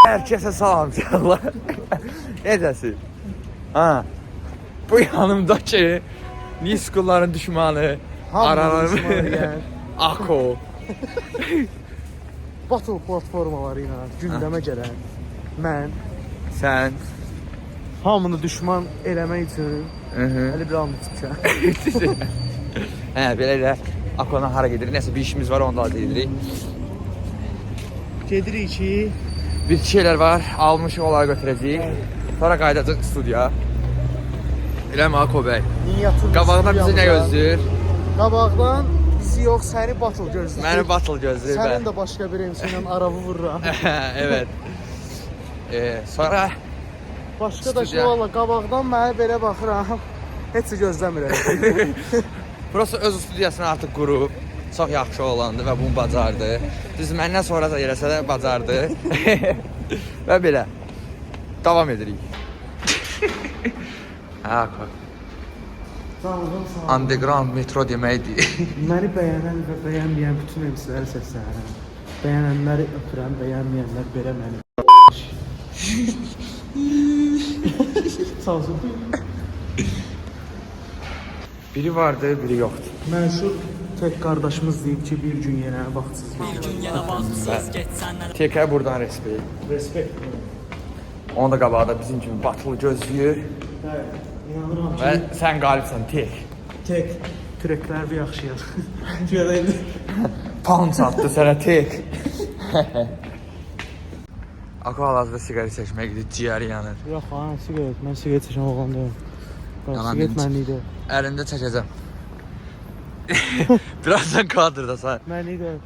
Herkese salam canlar. Necəsin? Ha. Bu yanımdaki Niskulların düşmanı Aranın Ako. Battle platformaları ilə gündəmə gələn mən Sən hamını düşman eləmək üçün hələ bir an tutmuşam. Hə, belə elə Akona hara gedirik? Nəsə bir işimiz var, onu da edirik. Gedirik ki, Bir şeylər var, almışıq, onları götürəcəyik. Sonra qayıdacaq studiya. Eləmi Ako bəy? niyyətimiz Qabağda bizi nə gözləyir? Qabaqdan bizi yox, səni battle gözləyir. Məni battle gözləyir bəy. Sənin də başqa bir MC ilə aravı vururam. Evet. Sonra Başqa da Studiya. şey valla, qabaqdan mənə belə baxıram. Heç gözləmirəm. burası öz studiyasını artıq qurub. Çox yaxşı olandı və bunu bacardı. Düz məndən sonra da eləsə də bacardı. Və belə. Davam edirik. Ha, underground metro deməkdir. Məni bəyənən və bəyənməyən bütün MC-ləri səslənirəm. Bəyənənləri öpürəm, bəyənməyənlər belə məni. Sağ olsun. Biri vardı, biri yoxdur. Məşhur tek qardaşımız deyib ki, bir gün yenə vaxtsız geçər. Tekə buradan respekt. Respekt. Onu da qabaqda bizim kimi batıl gözləyir. Hə, inanıram Və ki, sən qalibsən tek. tek türəklər bir yaxşıyıq. Çünki indi Pound satdı sənə tek. Ako hal-hazırda siqaret çəkməyə gidir, ciyəri yanır. yox, ha, siqaret. Mən siqaret çəkən oğlan deyiləm. Yalan Siqaret deyil. mənlikdir. Əlində çəkəcəm. Birazdan kadrda sen. Mənlikdir.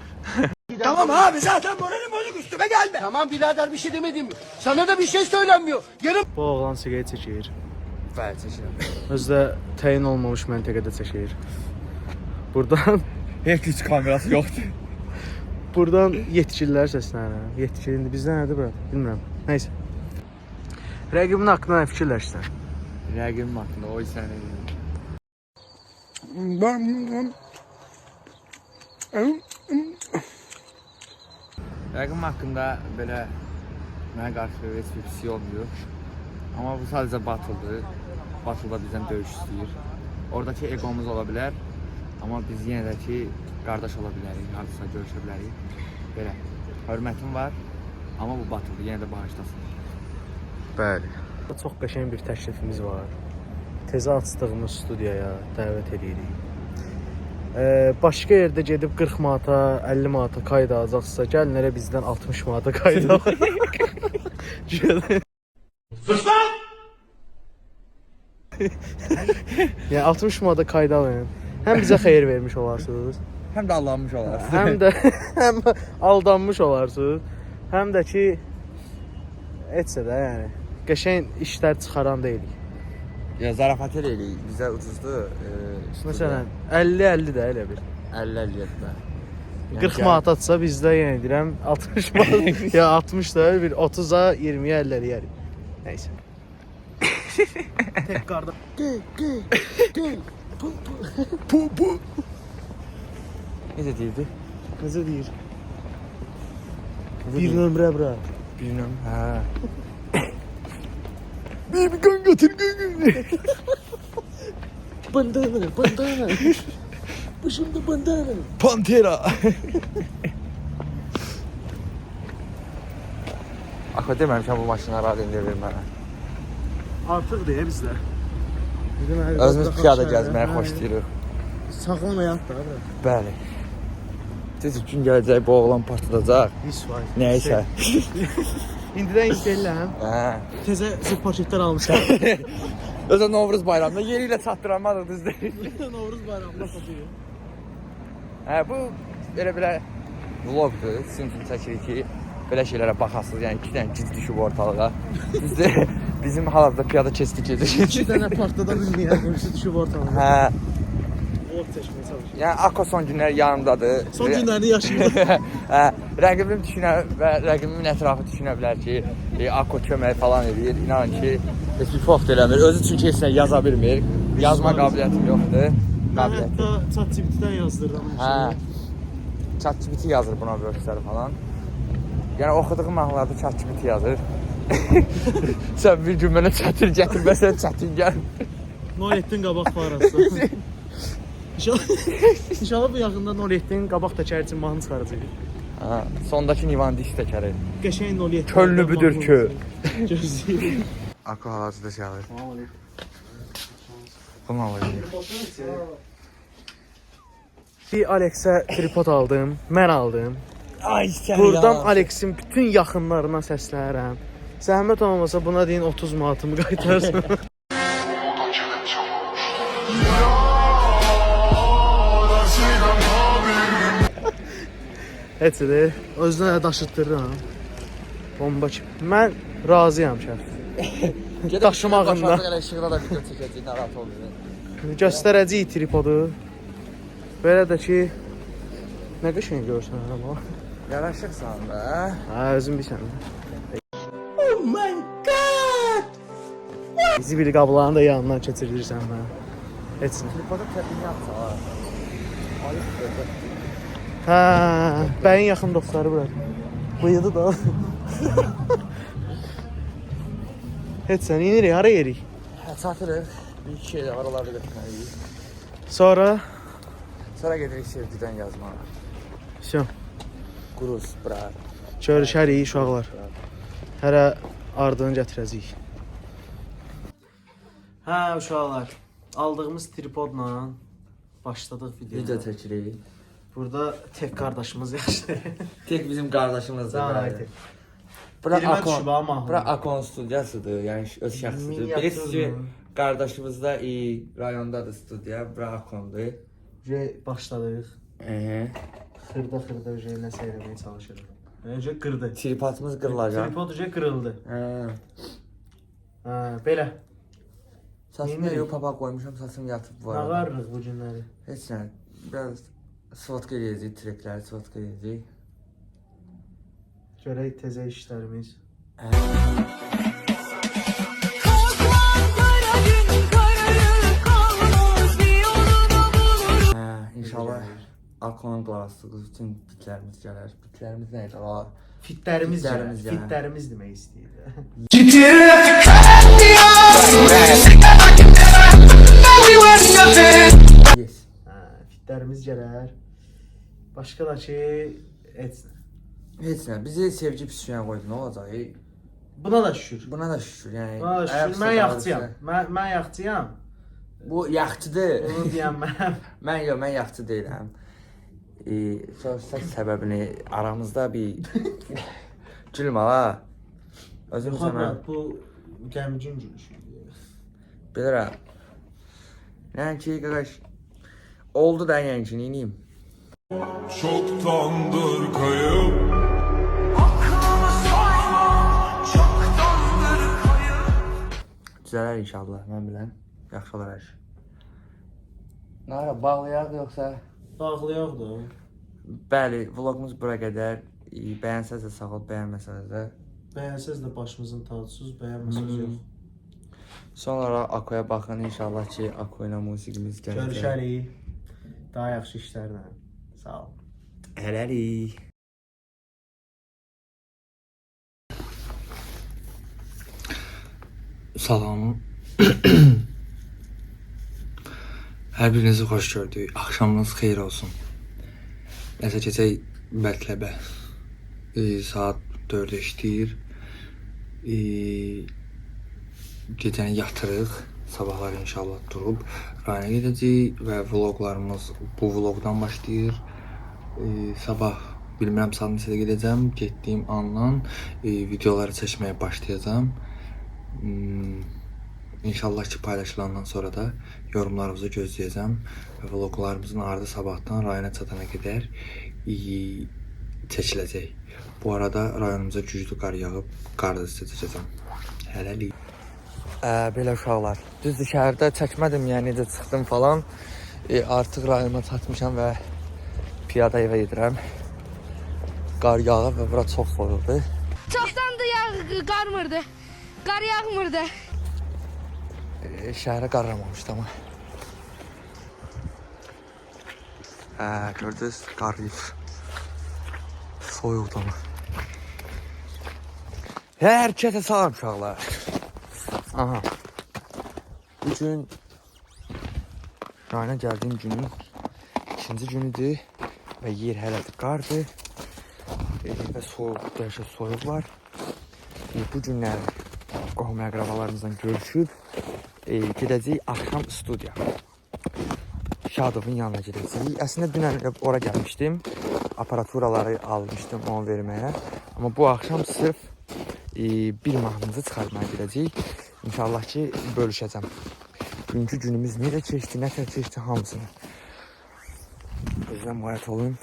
Tamam abi zaten moralim bozuk üstüme gelme. Tamam birader bir şey demedim. Sana da bir şey söylenmiyor. Yarın Bu oğlan siqaret çəkir. Bəli, çəkirəm. Özü də təyin olmamış məntəqədə çəkir. Buradan Heç kamerası yoxdur. buradan yetkililər səslənir. Yetkili indi bizdə nədir bura? Bilmirəm. Nəysə. Rəqibin haqqında nə fikirləşsən? Rəqibim haqqında o isə nə Rəqibim haqqında belə mənə qarşı heç bir pis olmuyor. Amma bu sadəcə batıldır. Batılda bizdən döyüş istəyir. Oradakı egomuz ola bilər. Amma biz yenə də ki, qardaş ola bilərik, hardasa görüşə bilərik. Belə, hörmətim var. Amma bu batıldır, yenə də bağışlasın. Bəli. Çox qəşəng bir təklifimiz var. Tezə açdığımız studiyaya dəvət edirik. Başqa yerdə gedib 40 manata, 50 manata kayıt alacaqsa, gəlin elə bizdən 60 manata kayıt alın. sus lan. Yəni 60 manata kayıt alın. Həm bizə xeyir vermiş olarsınız, Həm də allanmış olarsın. həm də həm aldanmış olarsınız, həm də ki etsə də yəni qəşəng işlər çıxaran deyilik. Ya zarafat eləyirik, bizə ucuzdur. Məsələn 50-50 də elə bir. 50-50 etmə. 40 manat atsa bizdə yenə deyirəm 60 manat ya 60 da bir 30-a 20-yə 50 eləyərik. Nəysə. Tek qardaş. Necə deyirdi? Necə deyir? Bir nömrə bura. Bilmem. Hə. Bir gün götür gün. Bandana, bandana. Başımda bandana. Pantera. Ako deməmişəm bu maşına radiyonu verir mənə. Artıq deyə bizdə. Özümüz piyada gəzməyə xoşlayırıq. Sağlam həyat da bura. Bəli. Tez gün gələcək, bu oğlan partladacaq. Hiç var. Nəysə. İndidən istəyirəm. Hə. Tezə zip paketlər almışam. Özə Novruz bayramında yeri ilə çatdıramadıq düzdür. Novruz bayramında satıyor. Hə, bu belə vlogdur. Sizin üçün çəkirik ki, belə şeylərə baxasınız. Yəni 2 dənə giz düşüb ortalığa. Bizim hal-hazırda piyada keçdik gedir. 2 dənə parkda da bilməyən qımsı düşüb ortalığa. Hə. Vlog çəkməyə çalışır. Yəni Ako son günlər yanımdadır. Son günlərini yaşayır. Hə, rəqibim və rəqibimin ətrafı düşünə bilər ki, Ako kömək falan edir. İnanın ki, heç bir fokt eləmir. Özü çünki heç nə yaza bilmir. Yazma qabiliyyətim yoxdur. Mən hətta ChatGPT-dən yazdırıram. Hə. ChatGPT yazır buna verseləri falan. Yəni oxuduğum mahnılarda ChatGPT yazır. Sən bir gün mənə çətin gətirməsən çətin gəl. 07-nin qabaq parası. İnşallah bu yaxında 07-nin qabaq təkər üçün mahnı çıxaracaq. Ha, sondakı Nivandiş təkəri. Qəşəng 07. Köllübüdür kö. Gözləyir. Akı halacıda çağır. Bunu alayım. Bir Alexə tripod aldım, mən aldım. Ay sən Buradan Alexin bütün yaxınlarına səslənirəm. Zəhmət olmasa buna deyin 30 manatımı qaytarsın. Heç də özünə də daşıtdırıram. Bomba kimi. Mən razıyam şəf. Daşımağında. Işıqda da video çəkəcək, narahat olmuyor. Göstərəcəyik tripodu. Belə də ki, nə qəşəng görsən amma. Yaraşıqsan da. Hə, özün bilsən. Oh my god! Zibil qablarını da yanından keçirirsən mən. Heç nə. Tripoda təpini yapsa. Ayıb dedi. Hə, bəyin yaxın dostları bura. Bıyıdı da. Heç sən inirik, hara yerik? Hə, çatırıq. Bir iki şeylə aralarda götürməliyik. Sonra Sonra gedirik sevgidən yazmağa. Всё. Quruz, bra. Görüşərik uşaqlar. Hərə ardını gətirəcəyik. Hə uşaqlar, aldığımız tripodla başladıq Video videoya. çəkirik. Burada tek qardaşımız yaşayır. Tek bizim qardaşımızdır. Zahid. Bura Dilimə düşüb Akon. amma. Bura Akon studiyasıdır, yəni öz şəxsidir. Miniatür Bilirsiniz ki, mü? qardaşımızda rayondadır studiya, bura Akondur. Başladıq. Xırda nəsə eləməyə çalışırıq. Öncə qırdı. Tripodumuz qırılacaq. Tripod qırıldı. Belə. Saçımda yox papa qoymuşam, saçım yatıb var. Nağarırıq bu günləri. Heç nə. Biraz svodka eləyəcək, trekləri svodka eləyəcək. Görək təzə işlərimiz. İnşallah Akonun qulaqasıdır, bütün bitlərimiz gələr. Bitlərimiz nə idi? Fitlərimiz Fitlərimiz yəni. Fitlərimiz demək istəyir. Yes. Fitlərimiz gələr. Başqa da ki, heç nə. Heç nə, bizi sevgi püsküyə qoydu, nə olacaq? Buna da şükür. Buna da şükür, yəni. Buna da şükür. Mən yaxçıyam. Mən yaxçıyam. Bu yaxçıdır. Bunu deyəm mən. Mən yaxçı deyiləm. Soruşsak səbəbini aramızda bir gülmə ha. Özüm sənə Bu gəmicin gülüşüdür. bilirəm. Yəni ki, qardaş, oldu da yəni ki, neyim? Çoktandır kayıp Düzələr inşallah, mən bilən. Yaxşı olar hər şey. Nara, bağlayaq yoxsa? Bağlayaq da. Bəli, vlogumuz bura qədər. Bəyənsəz də sağ ol, bəyənməsəz də. Bəyənsəz də başımızın tacısız, bəyənməsəz yox. Sonra Akoya baxın, inşallah ki, Ako ilə musiqimiz gələcək. Görüşərik. Daha yaxşı işlərlə. Sağ ol. Hələlik. Salam. Hər birinizi xoş gördük. Axşamınız xeyir olsun. Nəsə keçək mətləbə. Saat 4-də işləyir. Gecəni yatırıq. Sabahlar inşallah durub rayona gedəcəyik və vloglarımız bu vlogdan başlayır. Sabah bilmirəm saat neçədə gedəcəm. Getdiyim andan videoları çəkməyə başlayacağam. İnşallah ki paylaşılandan sonra da yorumlarınızı gözləyəcəm və vloglarımızın ardı sabahdan rayona çatana qədər çəkiləcək. Bu arada rayonumuza güclü qar yağıb, qarda çəkəcəm. Hələlik. Belə uşaqlar. Düzdür, şəhərdə çəkmədim, yəni necə çıxdım falan. Artıq rayonuma çatmışam və piyada evə gedirəm. Qar yağıb və bura çox soyuqdur. Çoxdandır qarmırdı. Qar yağmırdı. Şəhərə qarlamamışdı amma. Gördünüz, qar yağıb. Soyuqdur amma. Hər kəsə salam uşaqlar. Aha. Bu gün rayona gəldiyim günün ikinci günüdür və yer hələ də qardır və soyuq, dəhşət soyuq var. Bu günlər qohum əqrabalarımızla görüşüb gedəcəyik axşam studiya. Şadovun yanına gedəcəyik. Əslində dünən ora gəlmişdim. Aparaturaları almışdım onu verməyə. Amma bu axşam sırf bir mahnımızı çıxarmaya gedəcəyik. İnşallah ki bölüşəcəm. Bugünkü günümüz necə keçdi, nə tər keçdi hamısını. Özdən müayət olun.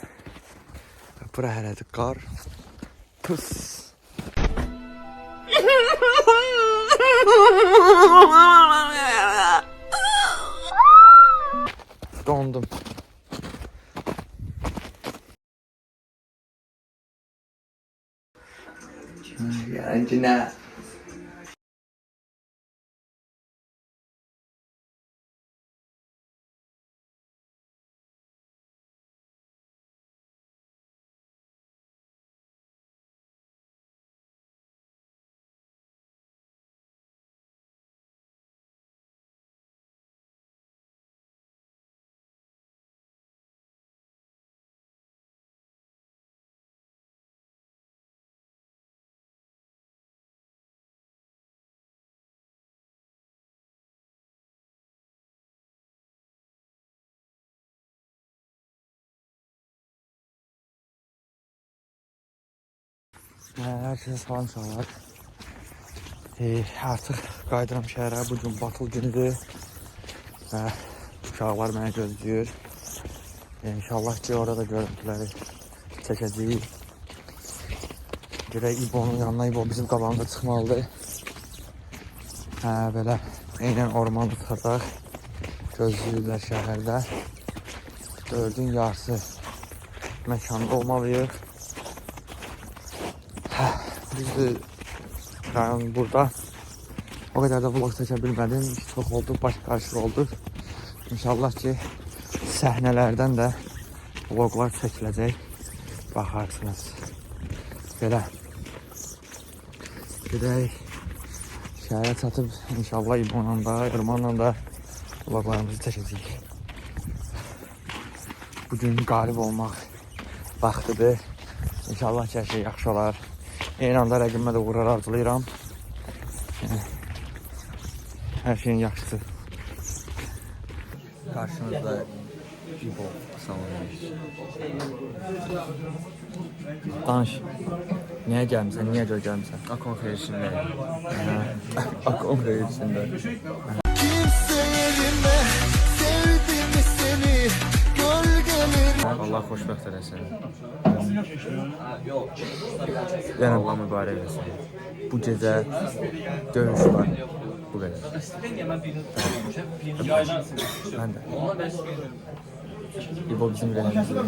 Bura hələdir qar. Pıs. Dondum. Yancına. Hər kəsə salam uşaqlar. Artıq qayıdıram şəhərə. Bugün batıl günüdür və uşaqlar mənə gözləyir. İnşallah ki orada görüntüləri çəkəcəyik. Görək İbo'nun yanına. İbo bizim qabağımıza çıxmalıdır. Belə eynən ormanda çıxacaq. Gözləyirlər şəhərdə. 4-ün yarısı məkanda olmalıyıq. Düzdür, burada o qədər də vlog çəkə bilmədim, iş çox oldu, baş qarışıq oldu. İnşallah ki səhnələrdən də vloglar çəkiləcək, baxarsınız. Belə gedək şəhərə çatıb inşallah İbo'nla da, İrmanla da vloglarımızı çəkəcəyik. Bugün qalib olmaq vaxtıdır. İnşallah ki hər şey yaxşı olar. Eyni anda rəqimə də uğurlar arzulayıram. Hər şeyin yaxşısı. Qarşınızda İbo salonuyuz. Danış. Niyə gəlmişsən? Niyə görə gəlmişsən? Akon xeyirçində. Akon xeyirçində. Kimse yerime sevdim seni gölgeleri. Allah xoşbəxt eləsin. Yəni Allah mübarək eləsin. Bu gecə döyüş var. Bu qədər. Mən də. İbo bizim rəyimizdir.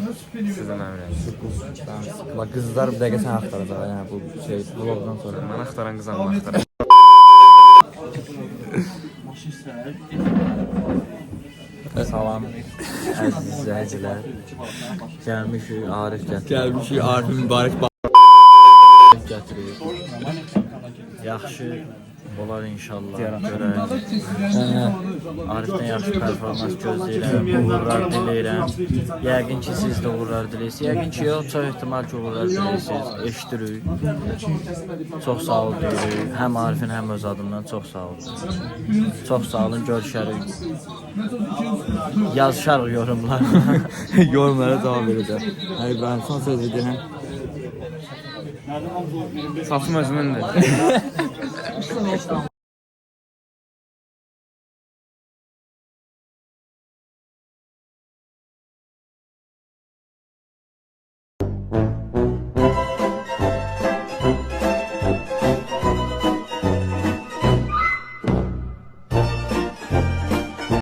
Sizin mənim rəyimizdir. Bax qızlar bir dəqiqə sən axtaracaq. Yəni bu şey vlogdan sonra. Mən axtaran qızam axtaran. Salam əziz izləyicilər. Gəlmişik Arif gətirir. Gəlmişik Arif mübarək gətirir. Yaxşı olar inşallah. Görək. Arifdən yaxşı performans gözləyirəm. Uğurlar diləyirəm. Yəqin ki siz də uğurlar diləyirsiniz. Yəqin ki yox, çox ehtimal ki uğurlar diləyirsiniz. Eşidirik. Çox sağ olun deyirik. Həm Arifin, həm öz adımdan çox sağ olun. Çox sağ olun, görüşərik. Yazışarıq yorumlar. Yorumlara cavab verəcəm. İbrahim, son sözü deyəm. Saçım özümündür.